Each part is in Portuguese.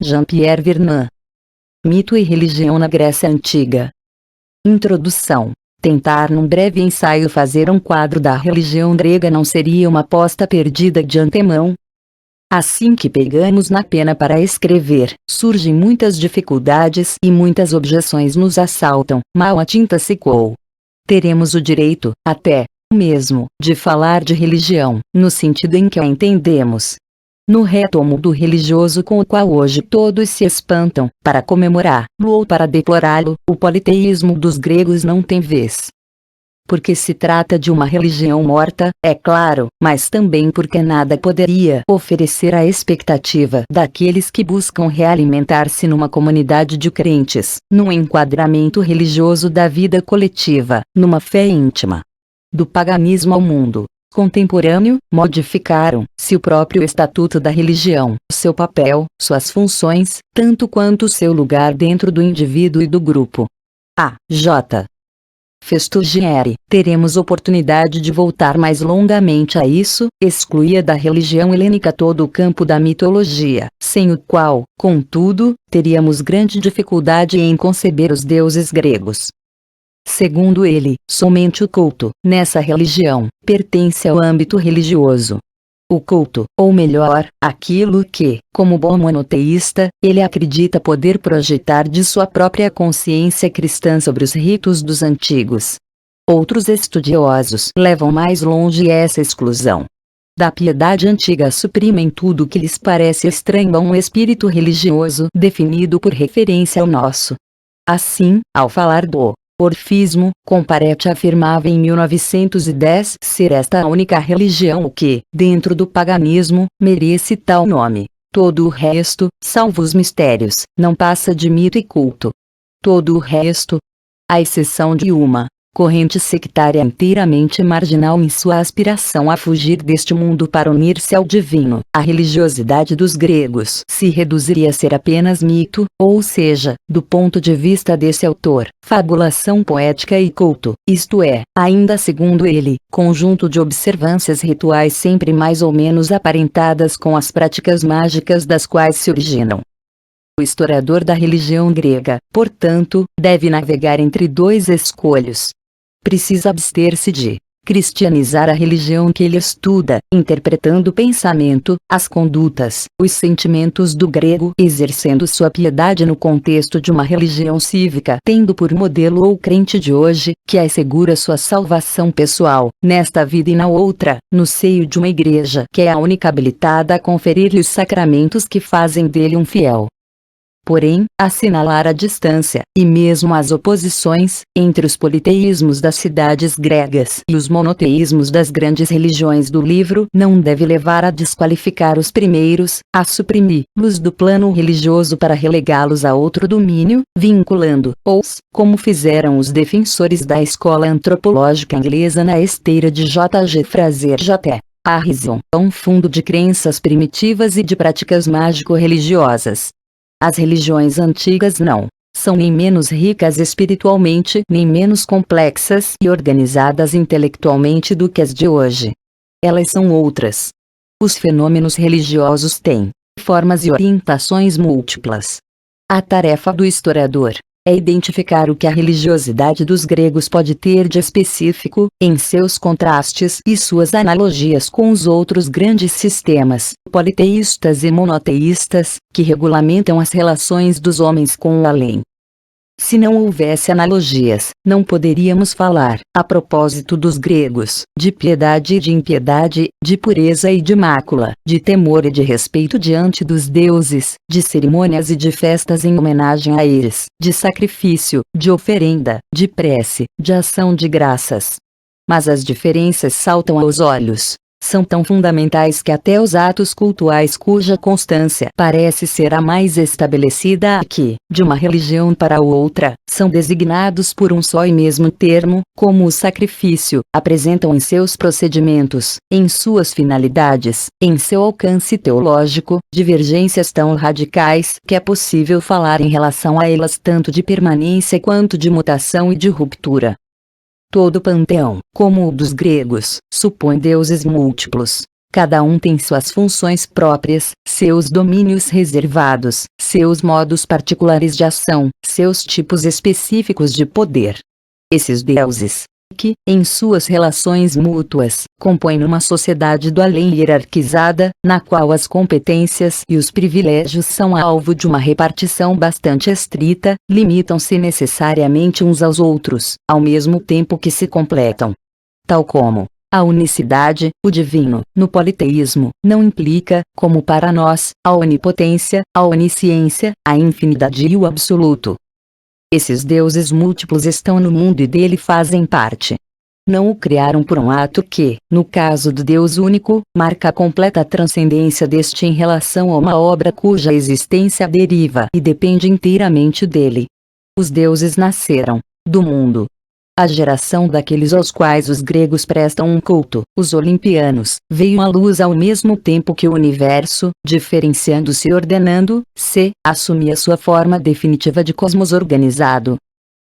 Jean-Pierre Vernant. Mito e religião na Grécia Antiga. Introdução. Tentar num breve ensaio fazer um quadro da religião grega não seria uma aposta perdida de antemão? Assim que pegamos na pena para escrever, surgem muitas dificuldades e muitas objeções nos assaltam, mal a tinta secou. Teremos o direito, até mesmo, de falar de religião, no sentido em que a entendemos. No retomo do religioso com o qual hoje todos se espantam, para comemorá-lo ou para deplorá-lo, o politeísmo dos gregos não tem vez. Porque se trata de uma religião morta, é claro, mas também porque nada poderia oferecer a expectativa daqueles que buscam realimentar-se numa comunidade de crentes, num enquadramento religioso da vida coletiva, numa fé íntima. Do paganismo ao mundo contemporâneo, modificaram-se o próprio estatuto da religião, seu papel, suas funções, tanto quanto seu lugar dentro do indivíduo e do grupo. A. J. Festugieri, teremos oportunidade de voltar mais longamente a isso, excluía da religião helênica todo o campo da mitologia, sem o qual, contudo, teríamos grande dificuldade em conceber os deuses gregos. Segundo ele, somente o culto, nessa religião, pertence ao âmbito religioso. O culto, ou melhor, aquilo que, como bom monoteísta, ele acredita poder projetar de sua própria consciência cristã sobre os ritos dos antigos. Outros estudiosos levam mais longe essa exclusão da piedade antiga, suprimem tudo que lhes parece estranho a um espírito religioso definido por referência ao nosso. Assim, ao falar do orfismo, Comparetti afirmava em 1910 ser esta a única religião que, dentro do paganismo, merece tal nome. Todo o resto, salvo os mistérios, não passa de mito e culto. Todo o resto, à exceção de uma corrente sectária inteiramente marginal em sua aspiração a fugir deste mundo para unir-se ao divino, a religiosidade dos gregos se reduziria a ser apenas mito, ou seja, do ponto de vista desse autor, fabulação poética e culto, isto é, ainda segundo ele, conjunto de observâncias rituais sempre mais ou menos aparentadas com as práticas mágicas das quais se originam. O historiador da religião grega, portanto, deve navegar entre dois escolhos. Precisa abster-se de cristianizar a religião que ele estuda, interpretando o pensamento, as condutas, os sentimentos do grego, exercendo sua piedade no contexto de uma religião cívica, tendo por modelo o crente de hoje, que assegura sua salvação pessoal, nesta vida e na outra, no seio de uma igreja que é a única habilitada a conferir-lhe os sacramentos que fazem dele um fiel. Porém, assinalar a distância, e mesmo as oposições, entre os politeísmos das cidades gregas e os monoteísmos das grandes religiões do livro não deve levar a desqualificar os primeiros, a suprimi-los do plano religioso para relegá-los a outro domínio, vinculando-os, como fizeram os defensores da escola antropológica inglesa na esteira de J. G. Fraser J. Harrison, a um fundo de crenças primitivas e de práticas mágico-religiosas. As religiões antigas não são nem menos ricas espiritualmente nem menos complexas e organizadas intelectualmente do que as de hoje. Elas são outras. Os fenômenos religiosos têm formas e orientações múltiplas. A tarefa do historiador é identificar o que a religiosidade dos gregos pode ter de específico, em seus contrastes e suas analogias com os outros grandes sistemas, politeístas e monoteístas, que regulamentam as relações dos homens com o além. Se não houvesse analogias, não poderíamos falar, a propósito dos gregos, de piedade e de impiedade, de pureza e de mácula, de temor e de respeito diante dos deuses, de cerimônias e de festas em homenagem a eles, de sacrifício, de oferenda, de prece, de ação de graças. Mas as diferenças saltam aos olhos. São tão fundamentais que até os atos cultuais cuja constância parece ser a mais estabelecida aqui, de uma religião para outra, são designados por um só e mesmo termo, como o sacrifício, apresentam em seus procedimentos, em suas finalidades, em seu alcance teológico, divergências tão radicais que é possível falar em relação a elas tanto de permanência quanto de mutação e de ruptura. Todo panteão, como o dos gregos, supõe deuses múltiplos. Cada um tem suas funções próprias, seus domínios reservados, seus modos particulares de ação, seus tipos específicos de poder. Esses deuses, que, em suas relações mútuas, compõem uma sociedade do além hierarquizada, na qual as competências e os privilégios são alvo de uma repartição bastante estrita, limitam-se necessariamente uns aos outros, ao mesmo tempo que se completam. Tal como a unicidade, o divino, no politeísmo, não implica, como para nós, a onipotência, a onisciência, a infinidade e o absoluto. Esses deuses múltiplos estão no mundo e dele fazem parte. Não o criaram por um ato que, no caso do Deus único, marca a completa transcendência deste em relação a uma obra cuja existência deriva e depende inteiramente dele. Os deuses nasceram do mundo. A geração daqueles aos quais os gregos prestam um culto, os olimpianos, veio à luz ao mesmo tempo que o universo, diferenciando-se e ordenando-se, assumia sua forma definitiva de cosmos organizado.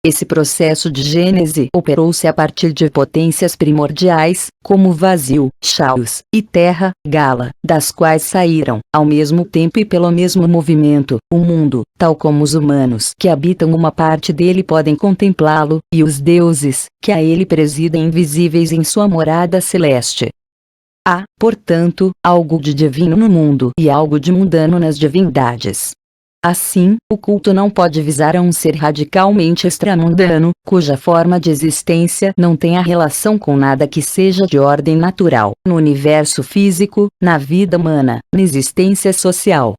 Esse processo de gênese operou-se a partir de potências primordiais, como vazio, chaos, e terra, gala, das quais saíram, ao mesmo tempo e pelo mesmo movimento, o mundo, tal como os humanos que habitam uma parte dele podem contemplá-lo, e os deuses, que a ele presidem invisíveis em sua morada celeste. Há, portanto, algo de divino no mundo e algo de mundano nas divindades. Assim, o culto não pode visar a um ser radicalmente extramundano, cuja forma de existência não tenha relação com nada que seja de ordem natural, no universo físico, na vida humana, na existência social.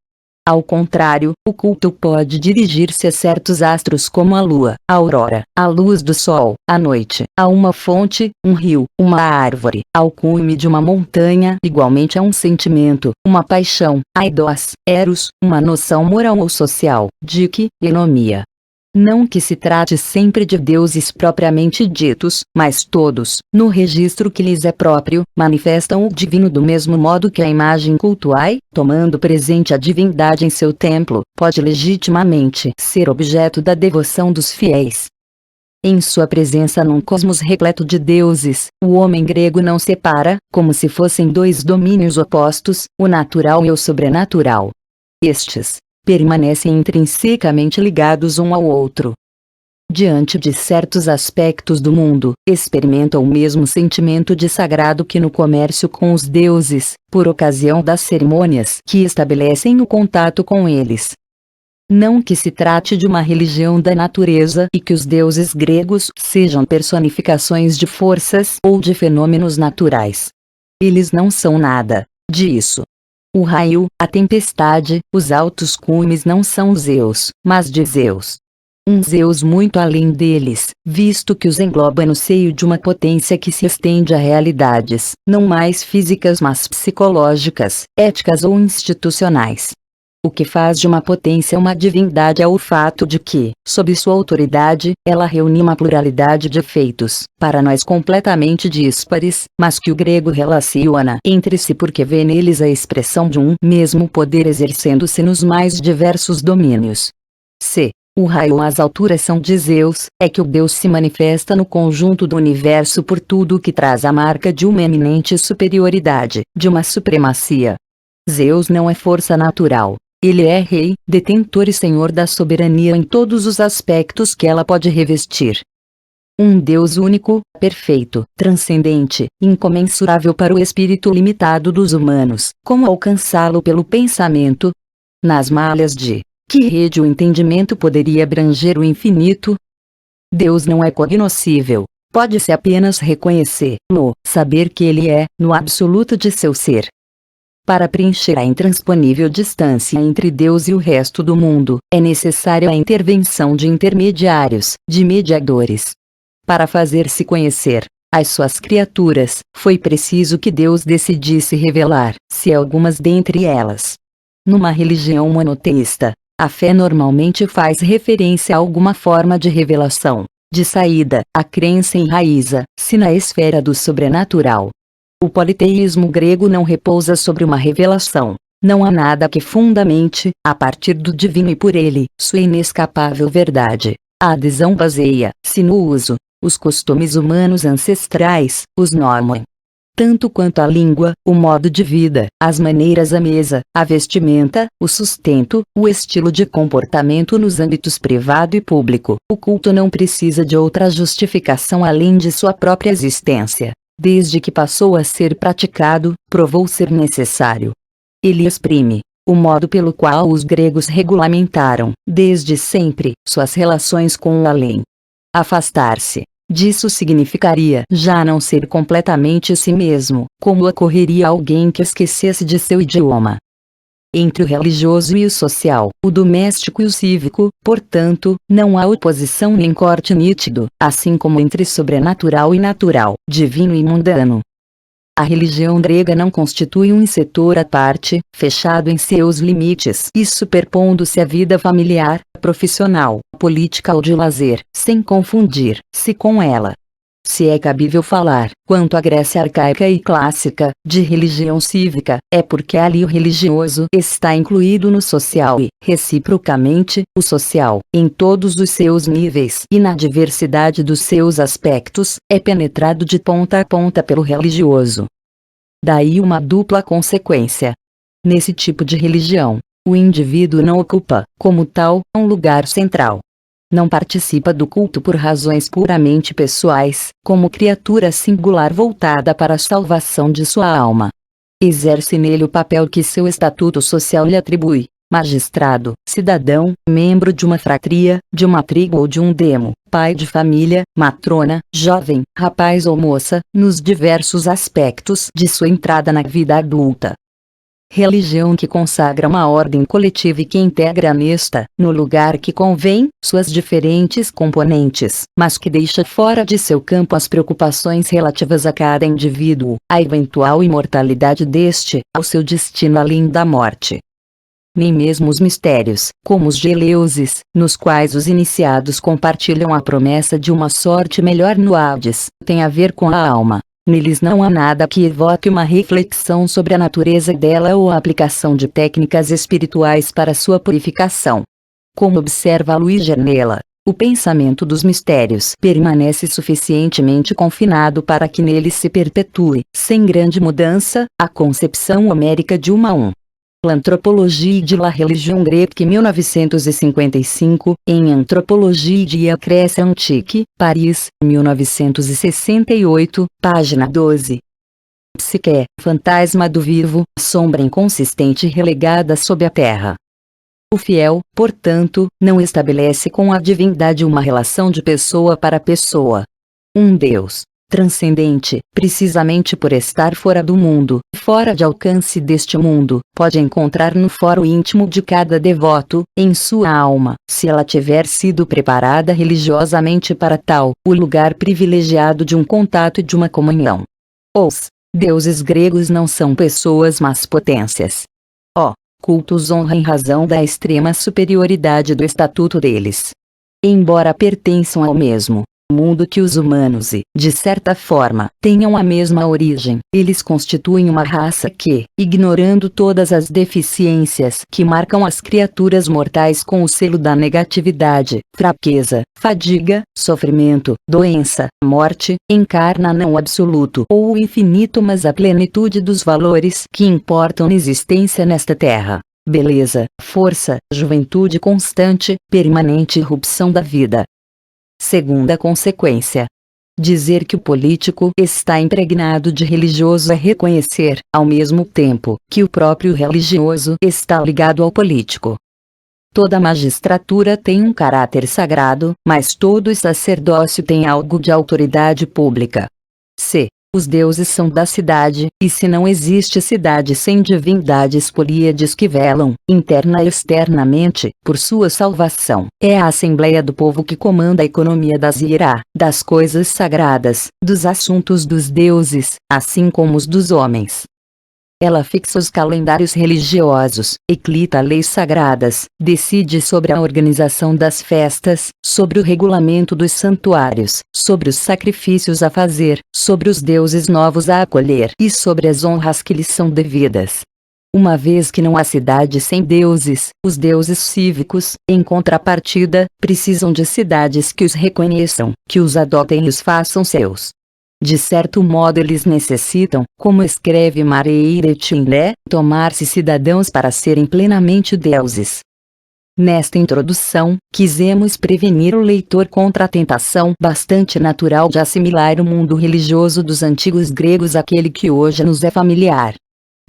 Ao contrário, o culto pode dirigir-se a certos astros como a lua, a aurora, a luz do sol, a noite, a uma fonte, um rio, uma árvore, ao cume de uma montanha, igualmente a um sentimento, uma paixão, aidos, eros, uma noção moral ou social, dique, enomia. Não que se trate sempre de deuses propriamente ditos, mas todos, no registro que lhes é próprio, manifestam o divino do mesmo modo que a imagem cultuai, tomando presente a divindade em seu templo, pode legitimamente ser objeto da devoção dos fiéis. Em sua presença num cosmos repleto de deuses, o homem grego não separa, como se fossem dois domínios opostos, o natural e o sobrenatural. Estes permanecem intrinsecamente ligados um ao outro. Diante de certos aspectos do mundo, experimentam o mesmo sentimento de sagrado que no comércio com os deuses, por ocasião das cerimônias que estabelecem o contato com eles. Não que se trate de uma religião da natureza e que os deuses gregos sejam personificações de forças ou de fenômenos naturais. Eles não são nada disso. O raio, a tempestade, os altos cumes não são Zeus, mas de Zeus. Um Zeus muito além deles, visto que os engloba no seio de uma potência que se estende a realidades, não mais físicas mas psicológicas, éticas ou institucionais. O que faz de uma potência uma divindade é o fato de que, sob sua autoridade, ela reúne uma pluralidade de efeitos, para nós completamente díspares, mas que o grego relaciona entre si porque vê neles a expressão de um mesmo poder exercendo-se nos mais diversos domínios. Se o raio às alturas são de Zeus, é que o Deus se manifesta no conjunto do universo por tudo o que traz a marca de uma eminente superioridade, de uma supremacia. Zeus não é força natural. Ele é rei, detentor e senhor da soberania em todos os aspectos que ela pode revestir. Um Deus único, perfeito, transcendente, incomensurável para o espírito limitado dos humanos. Como alcançá-lo pelo pensamento? Nas malhas de que rede o entendimento poderia abranger o infinito? Deus não é cognoscível. Pode-se apenas reconhecer-lo, saber que ele é, no absoluto de seu ser. Para preencher a intransponível distância entre Deus e o resto do mundo, é necessária a intervenção de intermediários, de mediadores. Para fazer-se conhecer às suas criaturas, foi preciso que Deus decidisse revelar-se a algumas dentre elas. Numa religião monoteísta, a fé normalmente faz referência a alguma forma de revelação. De saída, a crença enraiza-se na esfera do sobrenatural. O politeísmo grego não repousa sobre uma revelação. Não há nada que fundamente, a partir do divino e por ele, sua inescapável verdade. A adesão baseia-se no uso, os costumes humanos ancestrais, os nomoi. tanto quanto a língua, o modo de vida, as maneiras à mesa, a vestimenta, o sustento, o estilo de comportamento nos âmbitos privado e público. O culto não precisa de outra justificação além de sua própria existência. Desde que passou a ser praticado, provou ser necessário. Ele exprime o modo pelo qual os gregos regulamentaram, desde sempre, suas relações com o além. Afastar-se disso significaria já não ser completamente si mesmo, como ocorreria a alguém que esquecesse de seu idioma. Entre o religioso e o social, o doméstico e o cívico, portanto, não há oposição nem corte nítido, assim como entre sobrenatural e natural, divino e mundano. A religião grega não constitui um setor à parte, fechado em seus limites e superpondo-se à vida familiar, profissional, política ou de lazer, sem confundir-se com ela. Se é cabível falar, quanto à Grécia arcaica e clássica, de religião cívica, é porque ali o religioso está incluído no social e, reciprocamente, o social, em todos os seus níveis e na diversidade dos seus aspectos, é penetrado de ponta a ponta pelo religioso. Daí uma dupla consequência. Nesse tipo de religião, o indivíduo não ocupa, como tal, um lugar central. Não participa do culto por razões puramente pessoais, como criatura singular voltada para a salvação de sua alma. Exerce nele o papel que seu estatuto social lhe atribui: magistrado, cidadão, membro de uma fratria, de uma tribo ou de um demo, pai de família, matrona, jovem, rapaz ou moça, nos diversos aspectos de sua entrada na vida adulta. Religião que consagra uma ordem coletiva e que integra nesta, no lugar que convém, suas diferentes componentes, mas que deixa fora de seu campo as preocupações relativas a cada indivíduo, à eventual imortalidade deste, ao seu destino além da morte. Nem mesmo os mistérios, como os de Eleusis, nos quais os iniciados compartilham a promessa de uma sorte melhor no Hades, têm a ver com a alma. Neles não há nada que evoque uma reflexão sobre a natureza dela ou a aplicação de técnicas espirituais para sua purificação. Como observa Luiz Gernella, o pensamento dos mistérios permanece suficientemente confinado para que neles se perpetue, sem grande mudança, a concepção homérica de uma L'Anthropologie de la Religion Grecque 1955, em Anthropologie de la Grèce Antique, Paris, 1968, página 12. Psique, fantasma do vivo, sombra inconsistente relegada sob a terra. O fiel, portanto, não estabelece com a divindade uma relação de pessoa para pessoa. Um Deus transcendente, precisamente por estar fora do mundo, fora de alcance deste mundo, pode encontrar no foro íntimo de cada devoto, em sua alma, se ela tiver sido preparada religiosamente para tal, o lugar privilegiado de um contato e de uma comunhão. Os deuses gregos não são pessoas mas potências. Cultos honra em razão da extrema superioridade do estatuto deles. Embora pertençam ao mesmo mundo que os humanos e, de certa forma, tenham a mesma origem, eles constituem uma raça que, ignorando todas as deficiências que marcam as criaturas mortais com o selo da negatividade, fraqueza, fadiga, sofrimento, doença, morte, encarna não o absoluto ou o infinito mas a plenitude dos valores que importam na existência nesta terra. Beleza, força, juventude constante, permanente irrupção da vida. Segunda consequência. Dizer que o político está impregnado de religioso é reconhecer, ao mesmo tempo, que o próprio religioso está ligado ao político. Toda magistratura tem um caráter sagrado, mas todo sacerdócio tem algo de autoridade pública. C. Os deuses são da cidade, e se não existe cidade sem divindades políades que velam, interna e externamente, por sua salvação, é a Assembleia do Povo que comanda a economia das coisas sagradas, dos assuntos dos deuses, assim como os dos homens. Ela fixa os calendários religiosos, eclita leis sagradas, decide sobre a organização das festas, sobre o regulamento dos santuários, sobre os sacrifícios a fazer, sobre os deuses novos a acolher e sobre as honras que lhes são devidas. Uma vez que não há cidade sem deuses, os deuses cívicos, em contrapartida, precisam de cidades que os reconheçam, que os adotem e os façam seus. De certo modo eles necessitam, como escreve Mareire Tindé, tornar-se cidadãos para serem plenamente deuses. Nesta introdução, quisemos prevenir o leitor contra a tentação bastante natural de assimilar o mundo religioso dos antigos gregos àquele que hoje nos é familiar.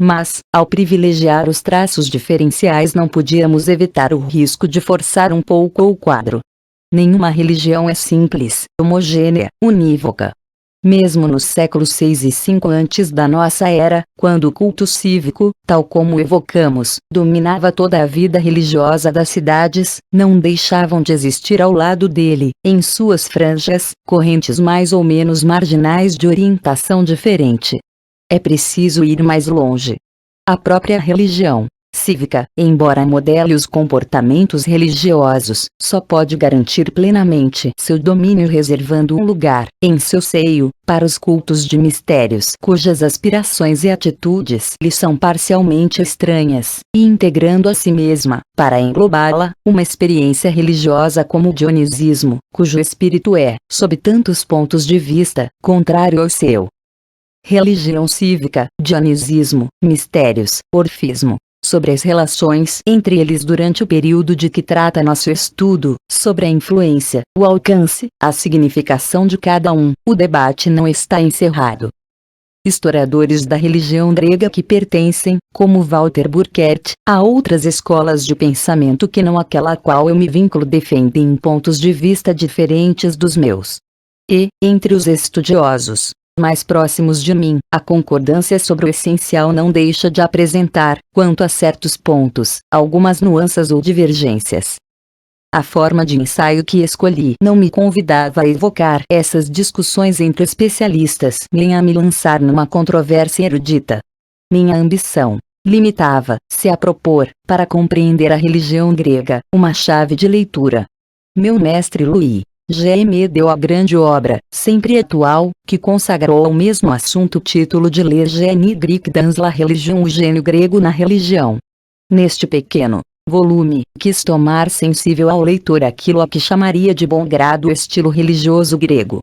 Mas, ao privilegiar os traços diferenciais, não podíamos evitar o risco de forçar um pouco o quadro. Nenhuma religião é simples, homogênea, unívoca. Mesmo nos séculos 6 e 5 antes da nossa era, quando o culto cívico, tal como evocamos, dominava toda a vida religiosa das cidades, não deixavam de existir ao lado dele, em suas franjas, correntes mais ou menos marginais de orientação diferente. É preciso ir mais longe. A própria religião cívica, embora modele os comportamentos religiosos, só pode garantir plenamente seu domínio reservando um lugar, em seu seio, para os cultos de mistérios cujas aspirações e atitudes lhe são parcialmente estranhas, e integrando a si mesma, para englobá-la, uma experiência religiosa como o dionisismo, cujo espírito é, sob tantos pontos de vista, contrário ao seu. Religião cívica, dionisismo, mistérios, orfismo. Sobre as relações entre eles durante o período de que trata nosso estudo, sobre a influência, o alcance, a significação de cada um, o debate não está encerrado. Historiadores da religião grega que pertencem, como Walter Burkert, a outras escolas de pensamento que não aquela a qual eu me vinculo defendem pontos de vista diferentes dos meus. E, entre os estudiosos mais próximos de mim, a concordância sobre o essencial não deixa de apresentar, quanto a certos pontos, algumas nuances ou divergências. A forma de ensaio que escolhi não me convidava a evocar essas discussões entre especialistas nem a me lançar numa controvérsia erudita. Minha ambição limitava-se a propor, para compreender a religião grega, uma chave de leitura. Meu mestre Louis G.M. deu a grande obra, sempre atual, que consagrou ao mesmo assunto o título de Le Génie grec dans la religion, o gênio grego na religião. Neste pequeno volume, quis tomar sensível ao leitor aquilo a que chamaria de bom grado o estilo religioso grego.